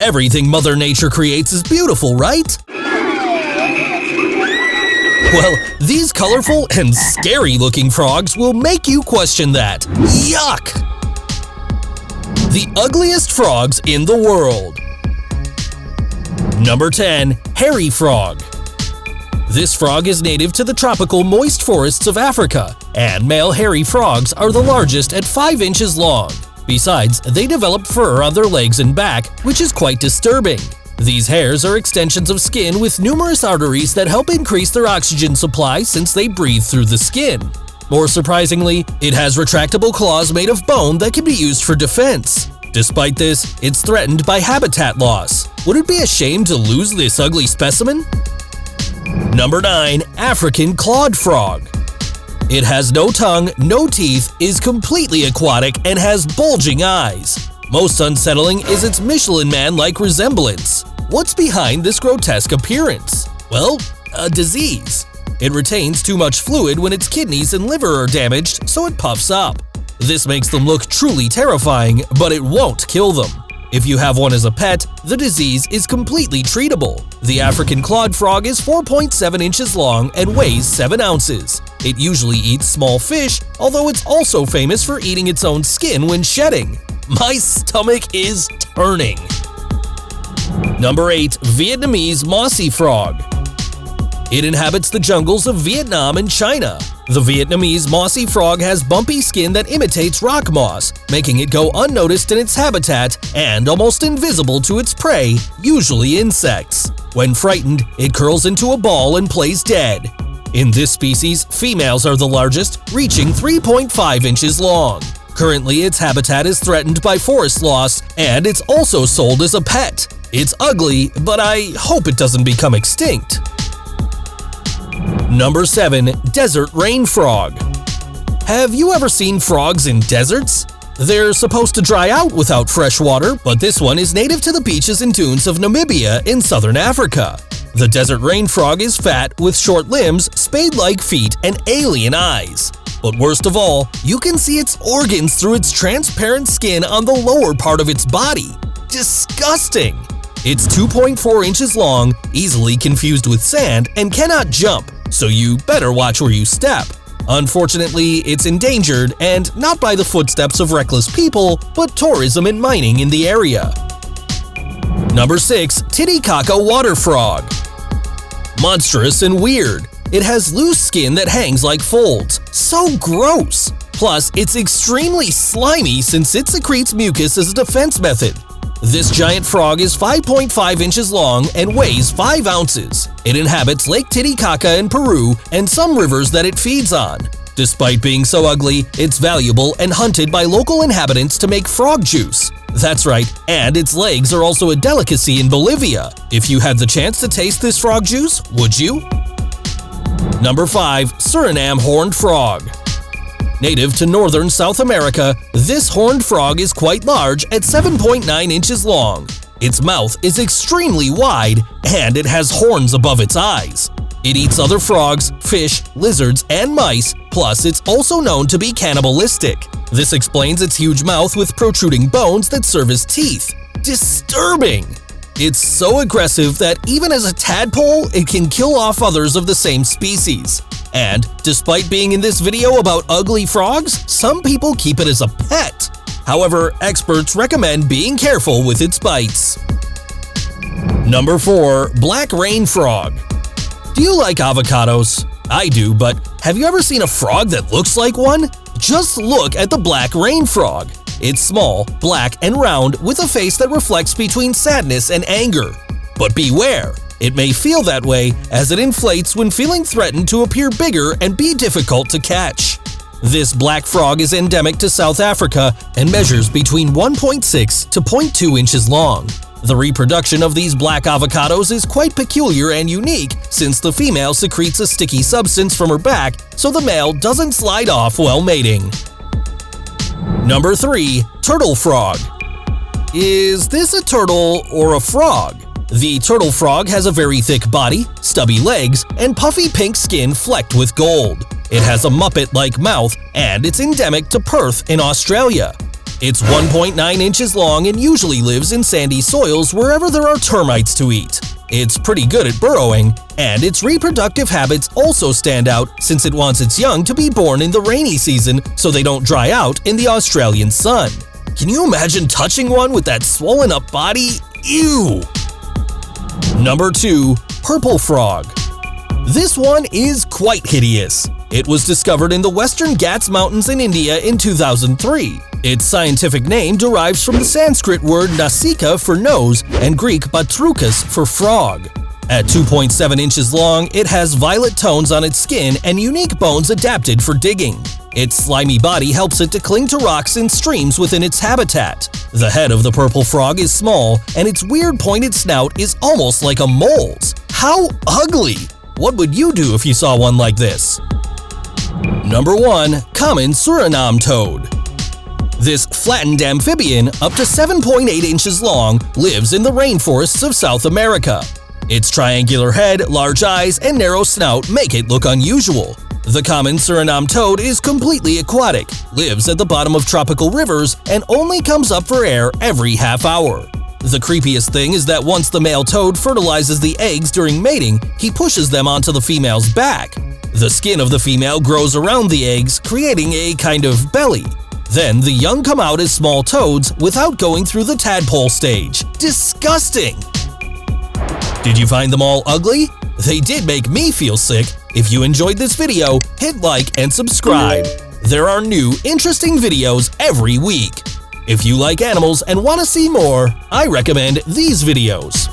Everything Mother Nature creates is beautiful, right? Well, these colorful and scary-looking frogs will make you question that. Yuck! The ugliest frogs in the world. Number 10. Hairy frog. This frog is native to the tropical moist forests of Africa, and male hairy frogs are the largest at 5 inches long. Besides, they develop fur on their legs and back, which is quite disturbing. These hairs are extensions of skin with numerous arteries that help increase their oxygen supply since they breathe through the skin. More surprisingly, it has retractable claws made of bone that can be used for defense. Despite this, it's threatened by habitat loss. Would it be a shame to lose this ugly specimen? Number 9. African clawed frog. It has no tongue, no teeth, is completely aquatic, and has bulging eyes. Most unsettling is its Michelin Man-like resemblance. What's behind this grotesque appearance? Well, a disease. It retains too much fluid when its kidneys and liver are damaged, so it puffs up. This makes them look truly terrifying, but it won't kill them. If you have one as a pet, the disease is completely treatable. The African clawed frog is 4.7 inches long and weighs 7 ounces. It usually eats small fish, although it's also famous for eating its own skin when shedding. My stomach is turning. Number 8. Vietnamese mossy frog. It inhabits the jungles of Vietnam and China. The Vietnamese mossy frog has bumpy skin that imitates rock moss, making it go unnoticed in its habitat and almost invisible to its prey, usually insects. When frightened, it curls into a ball and plays dead. In this species, females are the largest, reaching 3.5 inches long. Currently, its habitat is threatened by forest loss, and it's also sold as a pet. It's ugly, but I hope it doesn't become extinct. Number 7. Desert rain frog. Have you ever seen frogs in deserts? They're supposed to dry out without fresh water, but this one is native to the beaches and dunes of Namibia in southern Africa. The desert rain frog is fat with short limbs, spade-like feet, and alien eyes. But worst of all, you can see its organs through its transparent skin on the lower part of its body. Disgusting! It's 2.4 inches long, easily confused with sand, and cannot jump, so you better watch where you step. Unfortunately, it's endangered, and not by the footsteps of reckless people, but tourism and mining in the area. Number 6. Titicaca water frog. Monstrous and weird. It has loose skin that hangs like folds. So gross! Plus, it's extremely slimy since it secretes mucus as a defense method. This giant frog is 5.5 inches long and weighs 5 ounces. It inhabits Lake Titicaca in Peru and some rivers that it feeds on. Despite being so ugly, it's valuable and hunted by local inhabitants to make frog juice. That's right, and its legs are also a delicacy in Bolivia. If you had the chance to taste this frog juice, would you? Number 5. Surinam horned frog. Native to northern South America, this horned frog is quite large at 7.9 inches long. Its mouth is extremely wide, and it has horns above its eyes. It eats other frogs, fish, lizards, and mice, plus it's also known to be cannibalistic. This explains its huge mouth with protruding bones that serve as teeth. Disturbing! It's so aggressive that even as a tadpole, it can kill off others of the same species. And despite being in this video about ugly frogs, some people keep it as a pet. However, experts recommend being careful with its bites. Number 4. Black rain frog. Do you like avocados? I do, but have you ever seen a frog that looks like one? Just look at the black rain frog. It's small, black, and round with a face that reflects between sadness and anger. But beware! It may feel that way as it inflates when feeling threatened to appear bigger and be difficult to catch. This black frog is endemic to South Africa and measures between 1.6 to 0.2 inches long. The reproduction of these black avocados is quite peculiar and unique since the female secretes a sticky substance from her back so the male doesn't slide off while mating. Number 3. Turtle frog. Is this a turtle or a frog? The turtle frog has a very thick body, stubby legs, and puffy pink skin flecked with gold. It has a muppet-like mouth, and it's endemic to Perth in Australia. It's 1.9 inches long and usually lives in sandy soils wherever there are termites to eat. It's pretty good at burrowing, and its reproductive habits also stand out since it wants its young to be born in the rainy season so they don't dry out in the Australian sun. Can you imagine touching one with that swollen up body? Ew! Number 2. Purple frog. This one is quite hideous. It was discovered in the western Ghats Mountains in India in 2003. Its scientific name derives from the Sanskrit word nasika for nose and Greek batrukas for frog. At 2.7 inches long, it has violet tones on its skin and unique bones adapted for digging. Its slimy body helps it to cling to rocks and streams within its habitat. The head of the purple frog is small, and its weird pointed snout is almost like a mole's. How ugly! What would you do if you saw one like this? Number 1. Common Surinam toad. This flattened amphibian, up to 7.8 inches long, lives in the rainforests of South America. Its triangular head, large eyes, and narrow snout make it look unusual. The common Surinam toad is completely aquatic, lives at the bottom of tropical rivers, and only comes up for air every half hour. The creepiest thing is that once the male toad fertilizes the eggs during mating, he pushes them onto the female's back. The skin of the female grows around the eggs, creating a kind of belly. Then the young come out as small toads without going through the tadpole stage. Disgusting! Did you find them all ugly? They did make me feel sick. If you enjoyed this video, hit like and subscribe. There are new, interesting videos every week. If you like animals and want to see more, I recommend these videos.